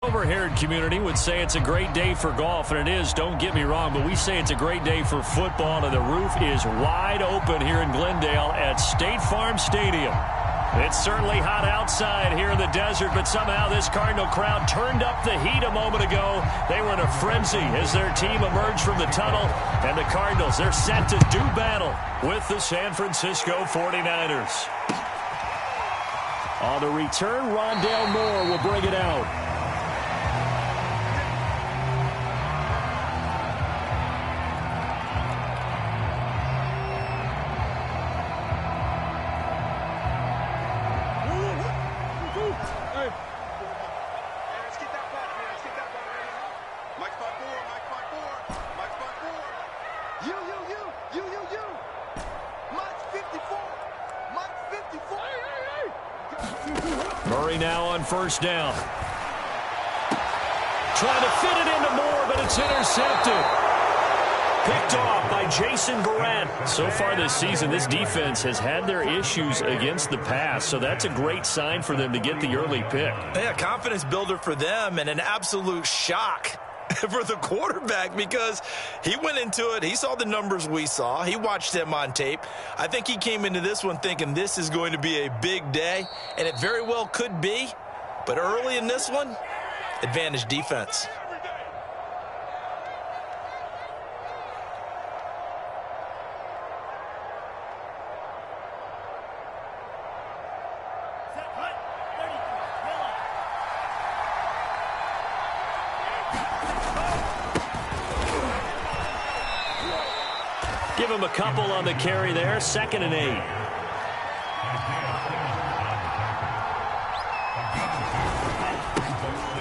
Overheard community would say it's a great day for golf, and it is, don't get me wrong, but we say it's a great day for football, and the roof is wide open here in Glendale at State Farm Stadium. It's certainly hot outside here in the desert, but somehow this Cardinal crowd turned up the heat a moment ago. They were in a frenzy as their team emerged from the tunnel, and the Cardinals, they're set to do battle with the San Francisco 49ers. On the return, Rondale Moore will bring it out. Murray now on first down. Trying to fit it into Moore, but it's intercepted. Picked off by Jason Verrett. So far this season, this defense has had their issues against the pass, so that's a great sign for them to get the early pick. Yeah, confidence builder for them and an absolute shock for the quarterback because he went into it. He saw the numbers we saw. He watched them on tape. I think he came into this one thinking this is going to be a big day, and it very well could be. But early in this one, advantage defense. Give him a couple on the carry there. 2nd and 8.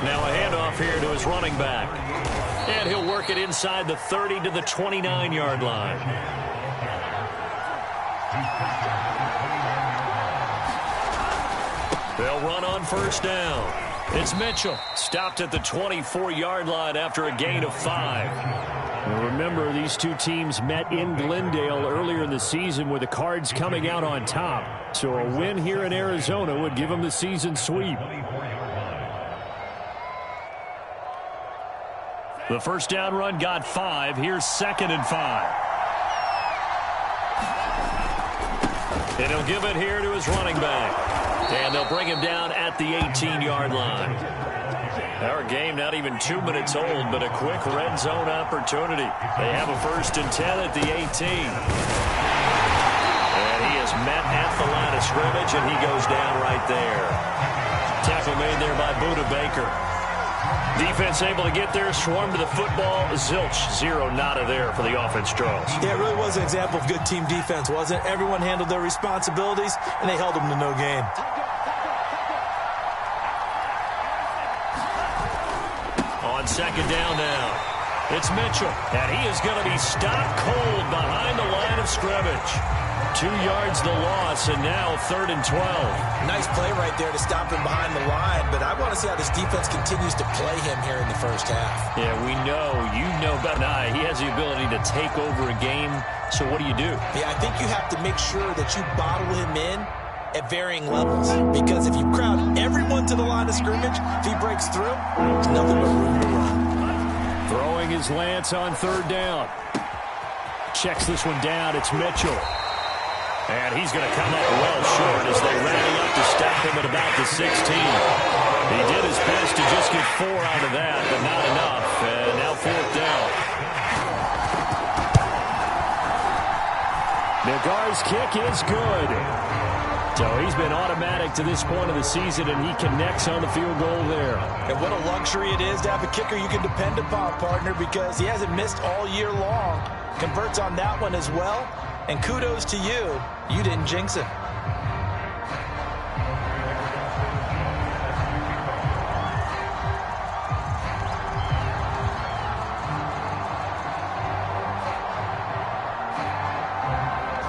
Now a handoff here to his running back. And he'll work it inside the 30 to the 29-yard line. They'll run on first down. It's Mitchell. Stopped at the 24-yard line after a gain of 5. Well, remember, these two teams met in Glendale earlier in the season with the Cards coming out on top. So a win here in Arizona would give them the season sweep. The first down run got 5. Here's 2nd and 5. And he'll give it here to his running back. And they'll bring him down at the 18-yard line. Our game not even 2 minutes old, but a quick red zone opportunity. They have a 1st and 10 at the 18. And he is met at the line of scrimmage, and he goes down right there. Tackle made there by Budda Baker. Defense able to get there, swarm to the football. Zilch, 0 nada there for the offense, Charles. Yeah, it really was an example of good team defense, wasn't it? Everyone handled their responsibilities, and they held them to no gain. On 2nd down now, it's Mitchell, and he is going to be stopped cold behind the line of scrimmage. 2 yards the loss, and now 3rd and 12. Nice play right there to stop him behind the line, but I want to see how this defense continues to play him here in the first half. Yeah, we know, you know better than I, he has the ability to take over a game, so what do? Yeah, I think you have to make sure that you bottle him in at varying levels, because if you crowd everyone to the line of scrimmage, if he breaks through, there's nothing but room to run. Throwing his Lance on 3rd down. Checks this one down. It's Mitchell. And he's going to come up well short as they rally up to stop him at about the 16. He did his best to just get 4 out of that, but not enough. And now 4th down. Nagar's kick is good. So he's been automatic to this point of the season, and he connects on the field goal there. And what a luxury it is to have a kicker you can depend upon, partner, because he hasn't missed all year long. Converts on that one as well. And kudos to you. You didn't jinx it.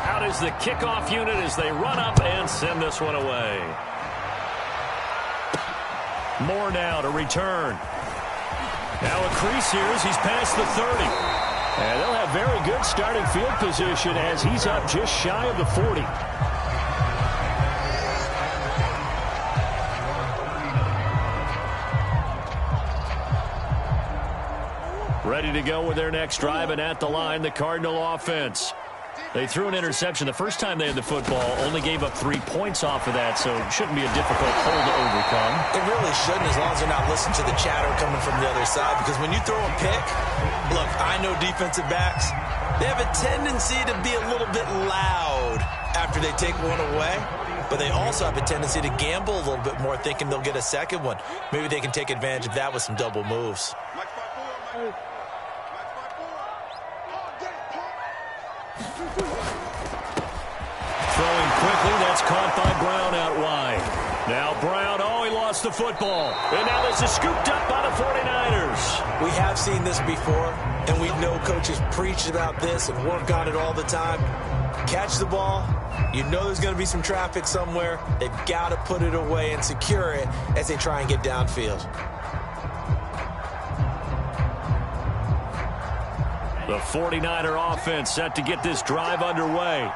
Out is the kickoff unit as they run up and send this one away. Moore now to return. Now a crease here as he's past the 30. And they'll have very good starting field position as he's up just shy of the 40. Ready to go with their next drive, and at the line, the Cardinal offense. They threw an interception the first time they had the football, only gave up 3 points off of that, so it shouldn't be a difficult hole to overcome. It really shouldn't, as long as you're not listening to the chatter coming from the other side, because when you throw a pick, look, I know defensive backs, they have a tendency to be a little bit loud after they take one away, but they also have a tendency to gamble a little bit more, thinking they'll get a second one. Maybe they can take advantage of that with some double moves. Throwing quickly, that's caught by Brown out wide. Now Brown, he lost the football. And now this is scooped up by the 49ers. We have seen this before, and we know coaches preach about this and work on it all the time. Catch the ball. You know there's going to be some traffic somewhere. They've got to put it away and secure it as they try and get downfield. The 49er offense set to get this drive underway.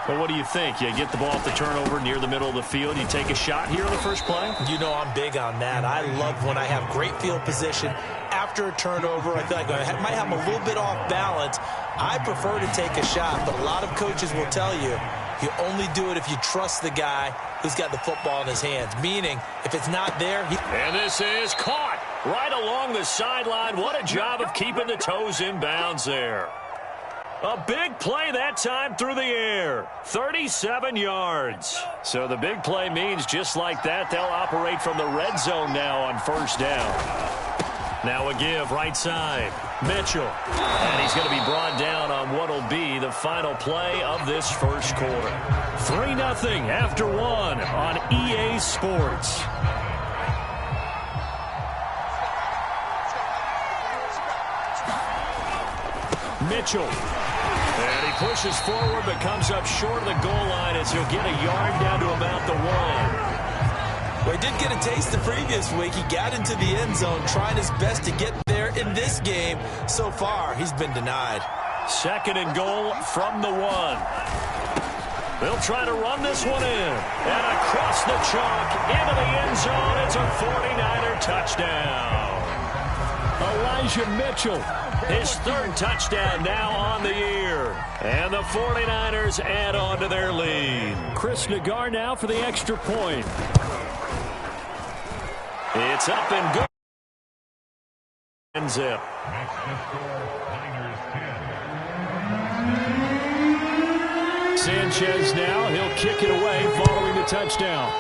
But what do you think? You get the ball off the turnover near the middle of the field. You take a shot here on the first play? You know I'm big on that. I love when I have great field position after a turnover. I feel like I might have them a little bit off balance. I prefer to take a shot, but a lot of coaches will tell you you only do it if you trust the guy who's got the football in his hands. Meaning, if it's not there... And this is caught right along the sideline. What a job of keeping the toes in bounds there. A big play that time through the air. 37 yards. So the big play means just like that, they'll operate from the red zone now on first down. Now a give right side. Mitchell. And he's going to be brought down on what will be the final play of this first quarter. 3-0 after 1 on EA Sports. Mitchell. And he pushes forward but comes up short of the goal line as he'll get a yard down to about the 1. Well, he did get a taste the previous week. He got into the end zone trying his best to get there in this game. So far, he's been denied. 2nd and goal from the 1. They'll try to run this one in. And across the chalk into the end zone. It's a 49er touchdown. Elijah Mitchell, his 3rd touchdown now on the year. And the 49ers add on to their lead. Chris Nagar now for the extra point. It's up and good. And zip. Sanchez now, he'll kick it away following the touchdown.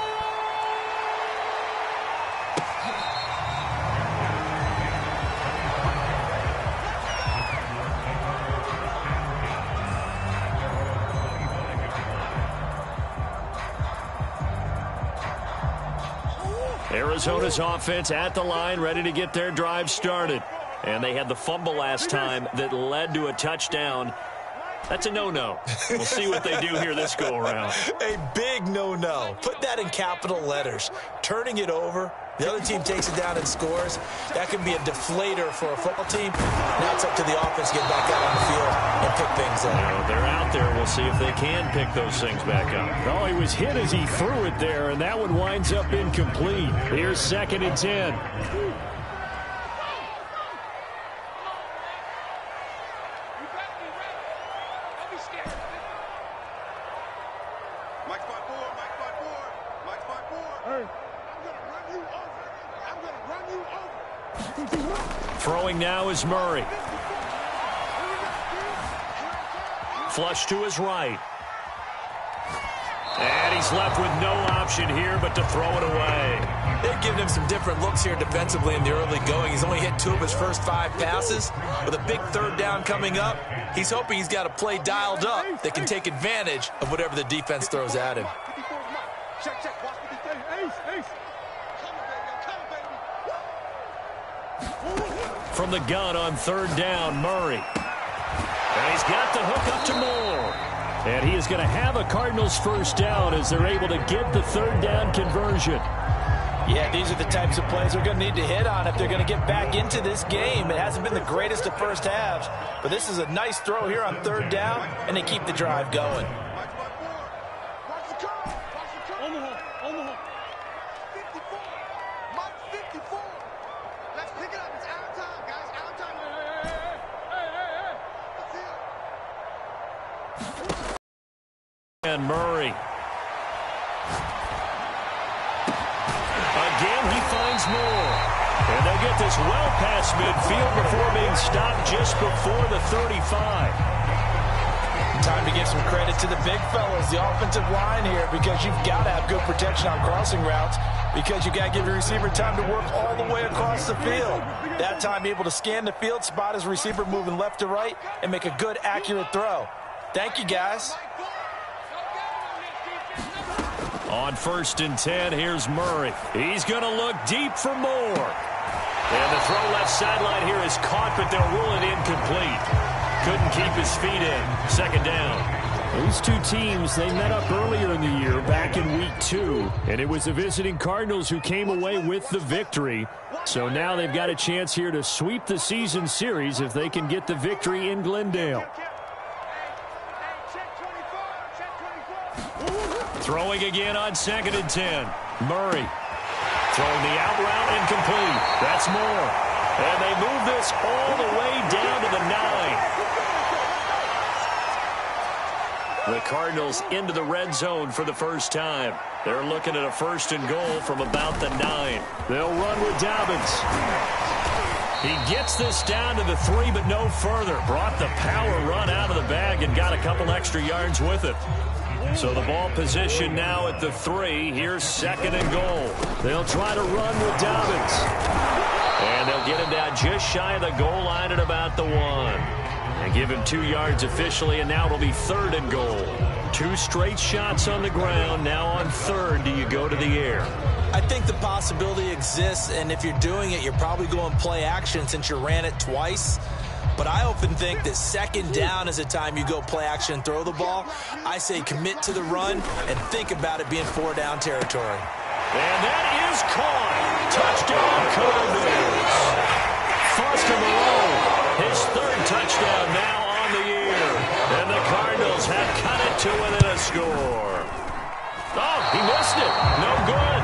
Arizona's offense at the line, ready to get their drive started. And they had the fumble last time that led to a touchdown. That's a no-no. We'll see what they do here this go-around. A big no-no. Put that in capital letters. Turning it over, the other team takes it down and scores. That can be a deflator for a football team. Now it's up to the offense to get back out on the field and pick things up. Well, they're out there. We'll see if they can pick those things back up. Oh, he was hit as he threw it there, and that one winds up incomplete. Here's 2nd and 10. Throwing now is Murray. Flush to his right. And he's left with no option here but to throw it away. They've given him some different looks here defensively in the early going. He's only hit 2 of his first 5 passes. With a big 3rd down coming up, he's hoping he's got a play dialed up that can take advantage of whatever the defense throws at him. From the gun on 3rd down, Murray. And he's got the hook up to Moore. And he is going to have a Cardinals first down as they're able to get the 3rd down conversion. Yeah, these are the types of plays they're going to need to hit on if they're going to get back into this game. It hasn't been the greatest of first halves, but this is a nice throw here on 3rd down, and they keep the drive going. And Murray. Again, he finds more. And they'll get this well past midfield before being stopped just before the 35. Time to give some credit to the big fellas, the offensive line here, because you've got to have good protection on crossing routes, because you've got to give your receiver time to work all the way across the field. That time able to scan the field, spot his receiver moving left to right, and make a good, accurate throw. Thank you, guys. On 1st and 10, here's Murray. He's going to look deep for more. And the throw left sideline here is caught, but they'll rule it incomplete. Couldn't keep his feet in. 2nd down. These two teams, they met up earlier in the year, back in week 2. And it was the visiting Cardinals who came away with the victory. So now they've got a chance here to sweep the season series if they can get the victory in Glendale. Throwing again on 2nd and 10. Murray throwing the out route incomplete. That's more. And they move this all the way down to the 9. The Cardinals into the red zone for the first time. They're looking at a 1st and goal from about the 9. They'll run with Dobbins. He gets this down to the 3, but no further. Brought the power run out of the bag and got a couple extra yards with it. So the ball position now at the 3. Here's 2nd and goal. They'll try to run with Dobbins. And they'll get him down just shy of the goal line at about the 1. And give him 2 yards officially, and now it'll be 3rd and goal. 2 straight shots on the ground. Now on 3rd, do you go to the air? I think the possibility exists, and if you're doing it, you're probably going play action since you ran it twice. But I often think that 2nd down is the time you go play action and throw the ball. I say commit to the run and think about it being 4-down territory. And that is caught. Touchdown, Cardinals. Foster Moreau, his 3rd touchdown now on the year. And the Cardinals have cut it to within a score. Oh, he missed it. No good.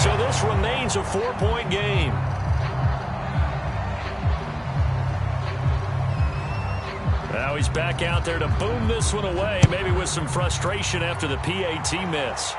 So this remains a 4-point game. Now he's back out there to boom this one away, maybe with some frustration after the PAT miss.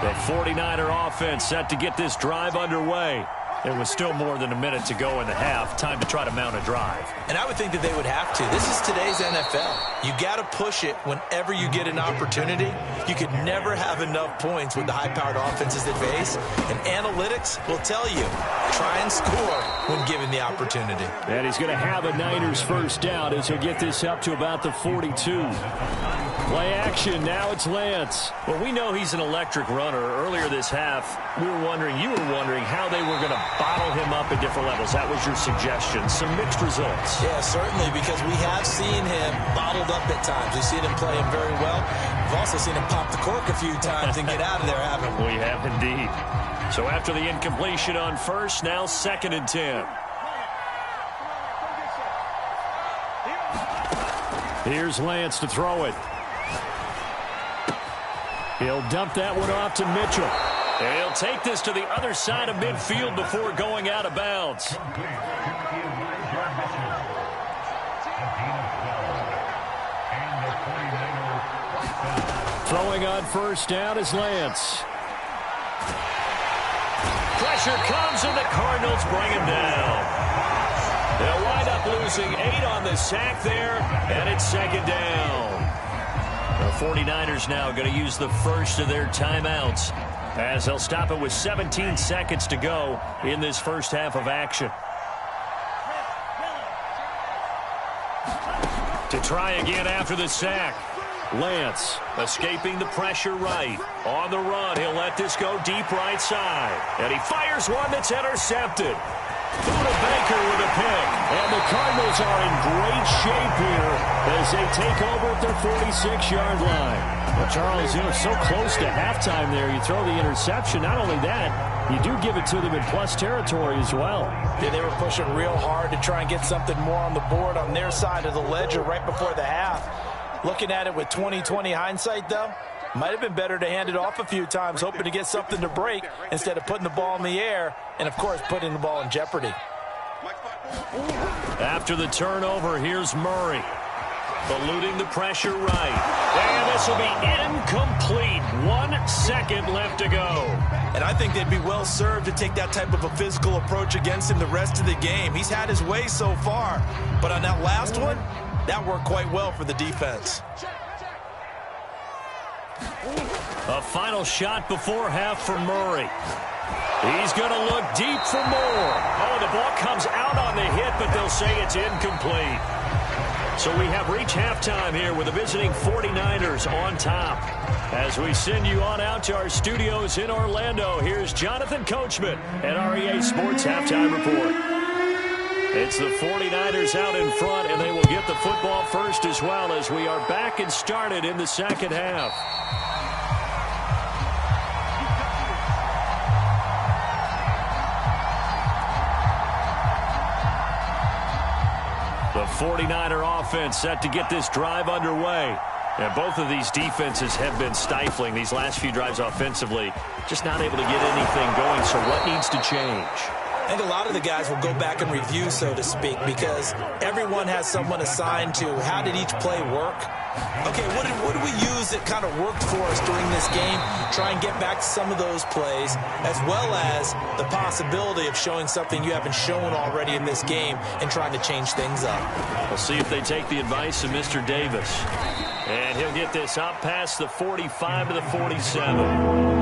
The 49er offense set to get this drive underway. There was still more than a minute to go in the half. Time to try to mount a drive. And I would think that they would have to. This is today's NFL. You got to push it whenever you get an opportunity. You could never have enough points with the high-powered offenses they face. And analytics will tell you, try and score when given the opportunity. And he's going to have a Niners 1st down as he'll get this up to about the 42. Play action. Now it's Lance. Well, we know he's an electric runner. Earlier this half, you were wondering how they were going to bottle him up at different levels. That was your suggestion. Some mixed results. Yeah, certainly, because we have seen him bottled up at times. We've seen him play him very well. We've also seen him pop the cork a few times and get out of there, haven't we? We have indeed. So after the incompletion on 1st, now 2nd and 10. Here's Lance to throw it. He'll dump that one off to Mitchell. And he'll take this to the other side of midfield before going out of bounds. Throwing on 1st down is Lance. Pressure comes and the Cardinals bring him down. They'll wind up losing 8 on the sack there, and it's 2nd down. The 49ers now going to use the first of their timeouts as they'll stop it with 17 seconds to go in this first half of action. To try again after the sack. Lance escaping the pressure right. On the run, he'll let this go deep right side. And he fires one that's intercepted. Buda Baker with a pick. And the Cardinals are in great shape here as they take over at their 46-yard line. Well, Charles, so close to halftime there. You throw the interception. Not only that, you do give it to them in plus territory as well. Yeah, they were pushing real hard to try and get something more on the board on their side of the ledger right before the half. Looking at it with 20/20 hindsight, though, Might have been better to hand it off a few times, hoping to get something to break instead of putting the ball in the air and, of course, putting the ball in jeopardy. After the turnover, here's Murray. Eluding the pressure right. And this will be incomplete. 1 second left to go. And I think they'd be well served to take that type of a physical approach against him the rest of the game. He's had his way so far. But on that last one, that worked quite well for the defense. A final shot before half for Murray. He's going to look deep for more. Oh, the ball comes out on the hit, but they'll say it's incomplete. So we have reached halftime here with the visiting 49ers on top. As we send you on out to our studios in Orlando, here's Jonathan Coachman at REA Sports Halftime Report. It's the 49ers out in front, and they will get the football first as well as we are back and started in the second half. The 49er offense set to get this drive underway. And both of these defenses have been stifling these last few drives offensively. Just not able to get anything going, so what needs to change? I think a lot of the guys will go back and review, so to speak, because everyone has someone assigned to how did each play work. Okay, what did we use that kind of worked for us during this game? Try and get back to some of those plays, as well as the possibility of showing something you haven't shown already in this game and trying to change things up. We'll see if they take the advice of Mr. Davis. And he'll get this up past the 45 to the 47.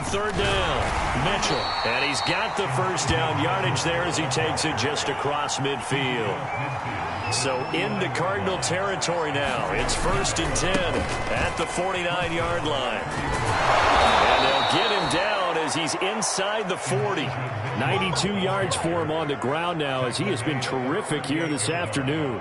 Third down, Mitchell, and he's got the first down yardage there as he takes it just across midfield. So into Cardinal territory now. It's 1st and 10 at the 49-yard line. And they'll get him down as he's inside the 40. 92 yards for him on the ground now as he has been terrific here this afternoon.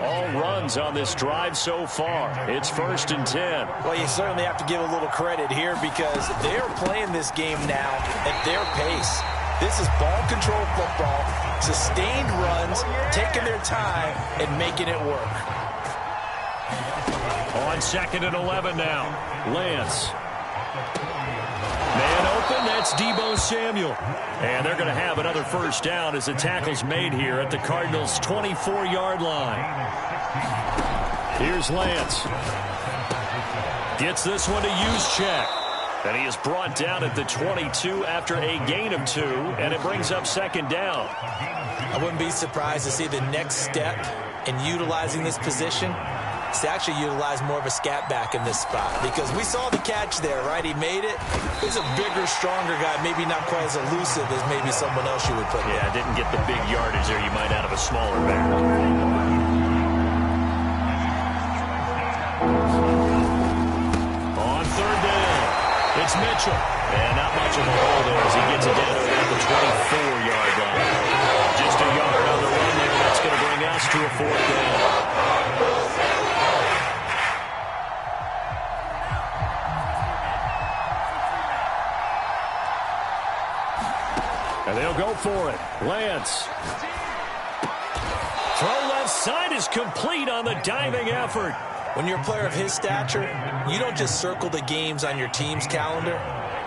All runs on this drive so far. It's 1st and 10. Well, you certainly have to give a little credit here because they're playing this game now at their pace. This is ball control football, sustained runs, taking their time and making it work. On 2nd and 11 now, Lance. Man open, that's Deebo Samuel. And they're going to have another first down as the tackle's made here at the Cardinals' 24-yard line. Here's Lance. Gets this one to Juszczyk. And he is brought down at the 22 after a gain of 2, and it brings up 2nd down. I wouldn't be surprised to see the next step in utilizing this position is to actually utilize more of a scat back in this spot because we saw the catch there, right? He made it. He's a bigger, stronger guy, maybe not quite as elusive as maybe someone else you would put. Yeah, didn't get the big yardage there you might out of a smaller back. On 3rd down, it's Mitchell. And not much of a hole there as he gets it down to about the 24-yard line. Just a yard on the run there. That's going to bring us to a 4th down. And they'll go for it. Lance. Throw left side is complete on the diving effort. When you're a player of his stature, you don't just circle the games on your team's calendar.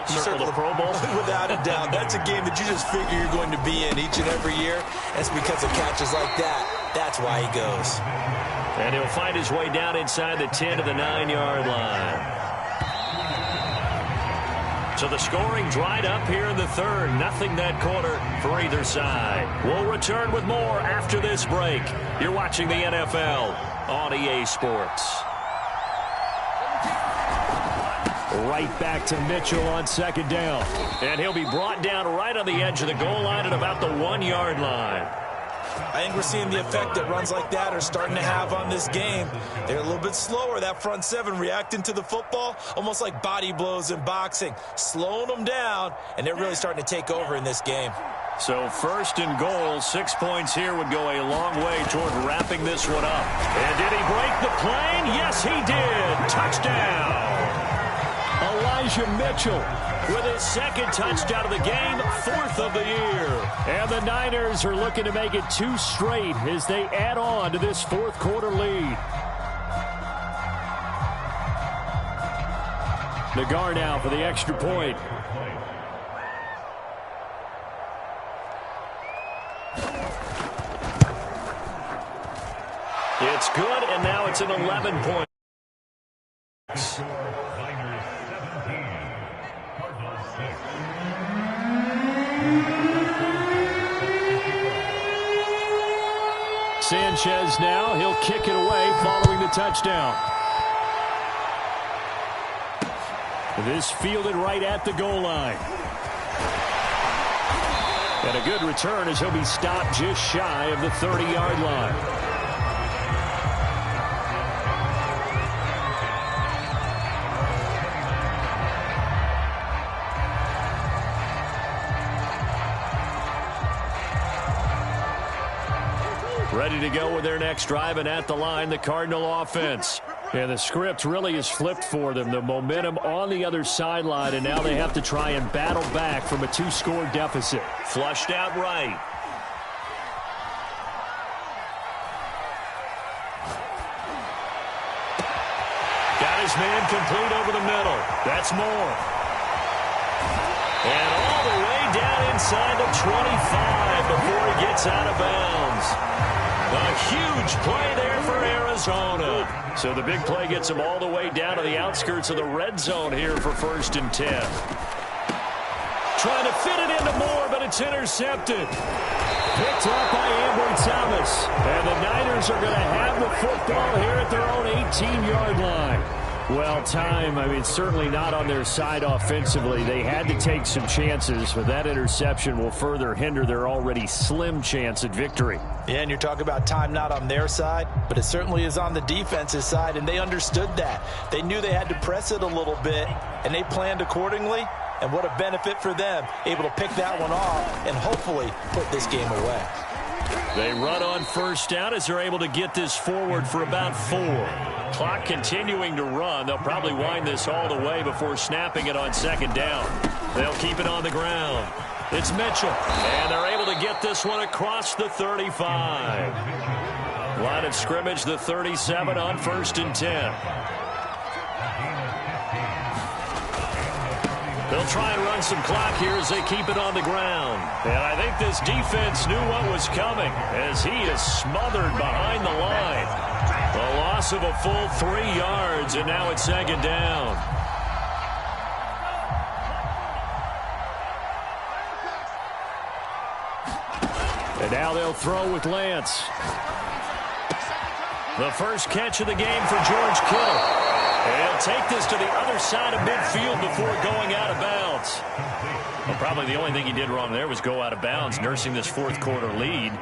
You circle the Pro Bowl? Without a doubt. That's a game that you just figure you're going to be in each and every year. That's because of catches like that. That's why he goes. And he'll find his way down inside the 10 to the 9-yard line. So the scoring dried up here in the 3rd. Nothing that quarter for either side. We'll return with more after this break. You're watching the NFL on EA Sports. Right back to Mitchell on 2nd down. And he'll be brought down right on the edge of the goal line at about the 1-yard line. I think we're seeing the effect that runs like that are starting to have on this game. They're a little bit slower, that front 7 reacting to the football, almost like body blows in boxing, slowing them down, and they're really starting to take over in this game. So 1st and goal, 6 points here would go a long way toward wrapping this one up. And did he break the plane? Yes, he did. Touchdown. A Elijah Mitchell with his second touchdown of the game, 4th of the year. And the Niners are looking to make it 2 straight as they add on to this 4th quarter lead. Nagar now for the extra point. It's good, and now it's an 11 point. Sanchez now, he'll kick it away following the touchdown. This fielded right at the goal line. And a good return as he'll be stopped just shy of the 30-yard line. Ready to go with their next drive, and at the line, the Cardinal offense. And the script really is flipped for them. The momentum on the other sideline, and now they have to try and battle back from a 2-score deficit. Flushed out right. Got his man complete over the middle. That's Moore. And all the way down inside the 25 before he gets out of bounds. A huge play there for Arizona. So the big play gets him all the way down to the outskirts of the red zone here for 1st and 10. Trying to fit it into Moore, but it's intercepted. Picked up by Ambry Thomas. And the Niners are going to have the football here at their own 18-yard line. Well, certainly not on their side offensively. They had to take some chances, but that interception will further hinder their already slim chance at victory. Yeah, and you're talking about time not on their side, but it certainly is on the defense's side, and they understood that. They knew they had to press it a little bit, and they planned accordingly, and what a benefit for them, able to pick that one off and hopefully put this game away. They run on 1st down as they're able to get this forward for about 4. Clock continuing to run. They'll probably wind this all the way before snapping it on 2nd down. They'll keep it on the ground. It's Mitchell, and they're able to get this one across the 35. Line of scrimmage, the 37 on 1st and 10. They'll try and run some clock here as they keep it on the ground. And I think this defense knew what was coming as he is smothered behind the line. A loss of a full 3 yards, and now it's 2nd down. And now they'll throw with Lance. The first catch of the game for George Kittle. And he'll take this to the other side of midfield before going out of bounds. Well, probably the only thing he did wrong there was go out of bounds, nursing this 4th quarter lead.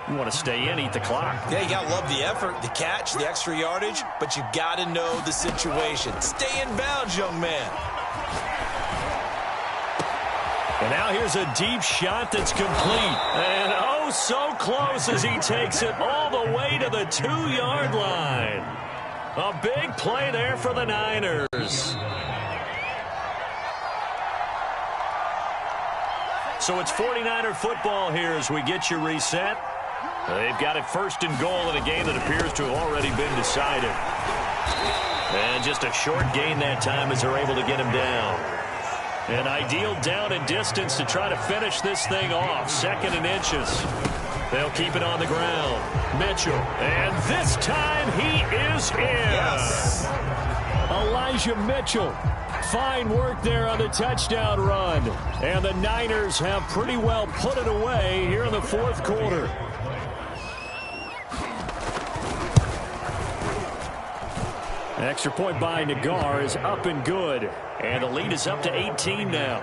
You want to stay in, eat the clock. Yeah, you got to love the effort, the catch, the extra yardage, but you got to know the situation. Stay in bounds, young man. And now here's a deep shot that's complete. And oh, so close as he takes it all the way to the 2-yard line. A big play there for the Niners. So it's 49er football here as we get you reset. They've got it 1st and goal in a game that appears to have already been decided. And just a short gain that time as they're able to get him down. An ideal down and distance to try to finish this thing off. 2nd and inches. They'll keep it on the ground. Mitchell. And this time he is in. Yes. Elijah Mitchell. Fine work there on the touchdown run. And the Niners have pretty well put it away here in the 4th quarter. An extra point by Nagar is up and good. And the lead is up to 18 now.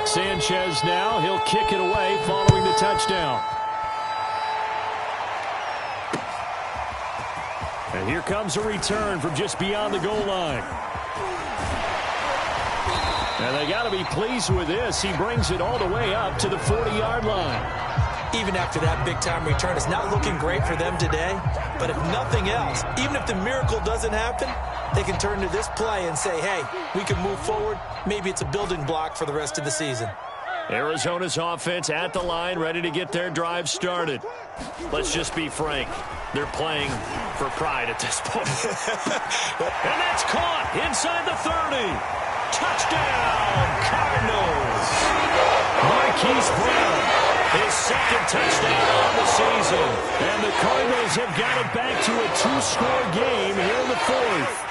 Sanchez now. He'll kick it away following the touchdown. And here comes a return from just beyond the goal line. And they got to be pleased with this. He brings it all the way up to the 40-yard line. even after that big-time return. It's not looking great for them today, but if nothing else, even if the miracle doesn't happen, they can turn to this play and say, hey, we can move forward. Maybe it's a building block for the rest of the season. Arizona's offense at the line, ready to get their drive started. Let's just be frank. They're playing for pride at this point. And that's caught inside the 30. Touchdown, Cardinals. Marquise Brown, his second touchdown on the season. And the Cardinals have got it back to a 2-score game here in the fourth.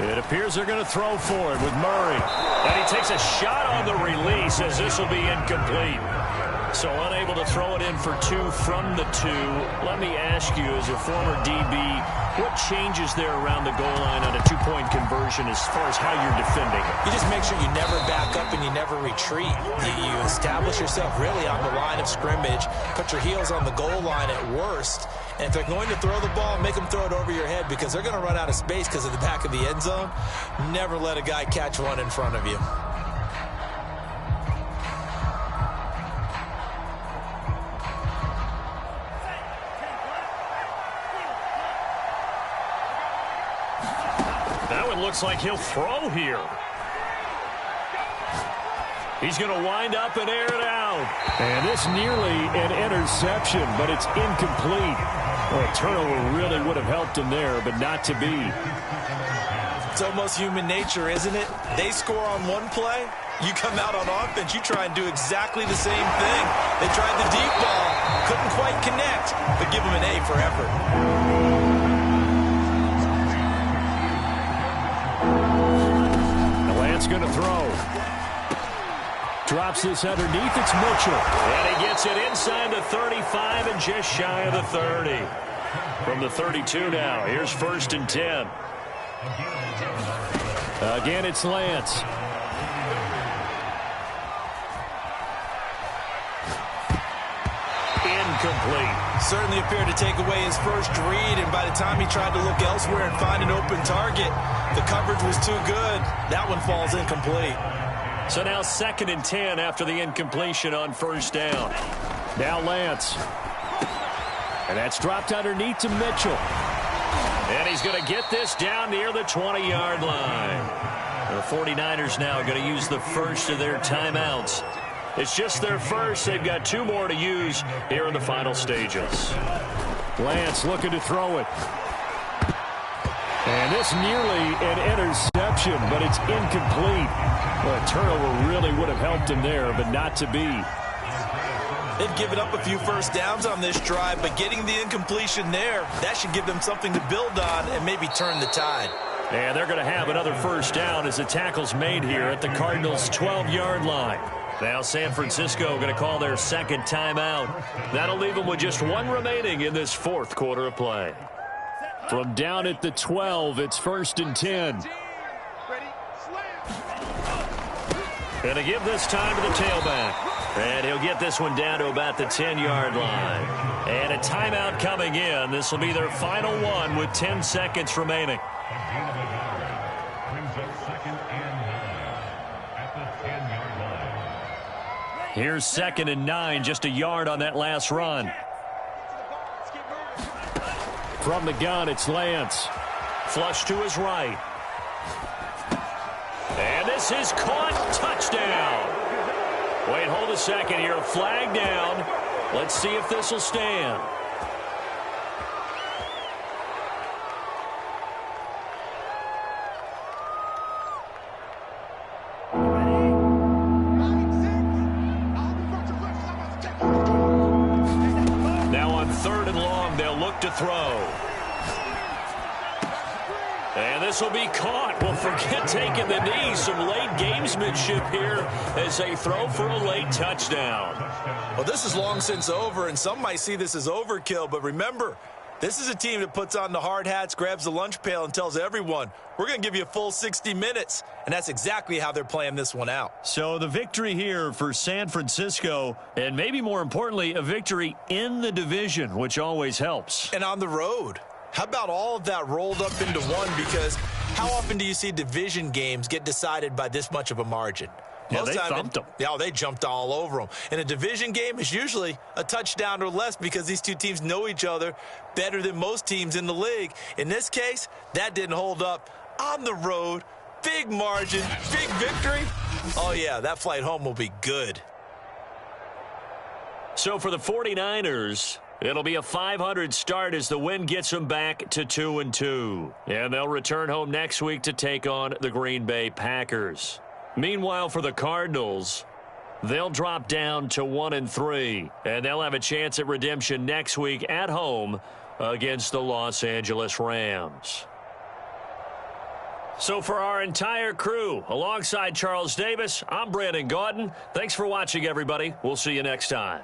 It appears they're going to throw for it with Murray. And he takes a shot on the release as this will be incomplete. So unable to throw it in for 2 from the 2. Let me ask you, as a former DB, what changes there around the goal line on a 2-point conversion as far as how you're defending? You just make sure you never back up and you never retreat. You establish yourself really on the line of scrimmage, put your heels on the goal line at worst. And if they're going to throw the ball, make them throw it over your head because they're going to run out of space because of the back of the end zone. Never let a guy catch one in front of you. That one looks like he'll throw here. He's going to wind up and air it out. And this nearly an interception, but it's incomplete. Well, a turnover really would have helped him there, but not to be. It's almost human nature, isn't it? They score on one play. You come out on offense, you try and do exactly the same thing. They tried the deep ball, couldn't quite connect, but give them an A for effort. Going to throw. Drops this underneath. It's Mitchell. And he gets it inside the 35 and just shy of the 30. From the 32 now. Here's 1st and 10. Again, it's Lance. Incomplete. Certainly appeared to take away his first read, and by the time he tried to look elsewhere and find an open target, the coverage was too good. That one falls incomplete. So now 2nd and 10 after the incompletion on 1st down. Now Lance. And that's dropped underneath to Mitchell. And he's going to get this down near the 20-yard line. The 49ers now going to use the first of their timeouts. It's just their first. They've got 2 more to use here in the final stages. Lance looking to throw it. And this nearly an interception, but it's incomplete. Well, a turnover really would have helped him there, but not to be. They've given up a few first downs on this drive, but getting the incompletion there, that should give them something to build on and maybe turn the tide. And they're going to have another first down as the tackle's made here at the Cardinals' 12-yard line. Now San Francisco going to call their 2nd timeout. That'll leave them with just 1 remaining in this 4th quarter of play. From down at the 12, it's 1st and 10. Going to give this time to the tailback. And he'll get this one down to about the 10-yard line. And a timeout coming in. This will be their final one with 10 seconds remaining. Here's 2nd and 9, just a yard on that last run. From the gun, it's Lance. Flush to his right. And this is caught. Touchdown. Wait, hold a second here. Flag down. Let's see if this will stand. Now on 3rd and long, they'll look to throw. And this will be caught. Well, forget taking the knee. Some late gamesmanship here as they throw for a late touchdown. Well, this is long since over, and some might see this as overkill. But remember, this is a team that puts on the hard hats, grabs the lunch pail, and tells everyone, we're going to give you a full 60 minutes. And that's exactly how they're playing this one out. So the victory here for San Francisco, and maybe more importantly, a victory in the division, which always helps. And on the road. How about all of that rolled up into one? Because how often do you see division games get decided by this much of a margin? Yeah, they thumped them. Yeah, they jumped all over them. In a division game, it's usually a touchdown or less because these two teams know each other better than most teams in the league. In this case, that didn't hold up. On the road, big margin, big victory. Oh, yeah, that flight home will be good. So for the 49ers, it'll be a 500 start as the win gets them back to 2-2. And they'll return home next week to take on the Green Bay Packers. Meanwhile, for the Cardinals, they'll drop down to 1-3. And they'll have a chance at redemption next week at home against the Los Angeles Rams. So for our entire crew, alongside Charles Davis, I'm Brandon Gaudin. Thanks for watching, everybody. We'll see you next time.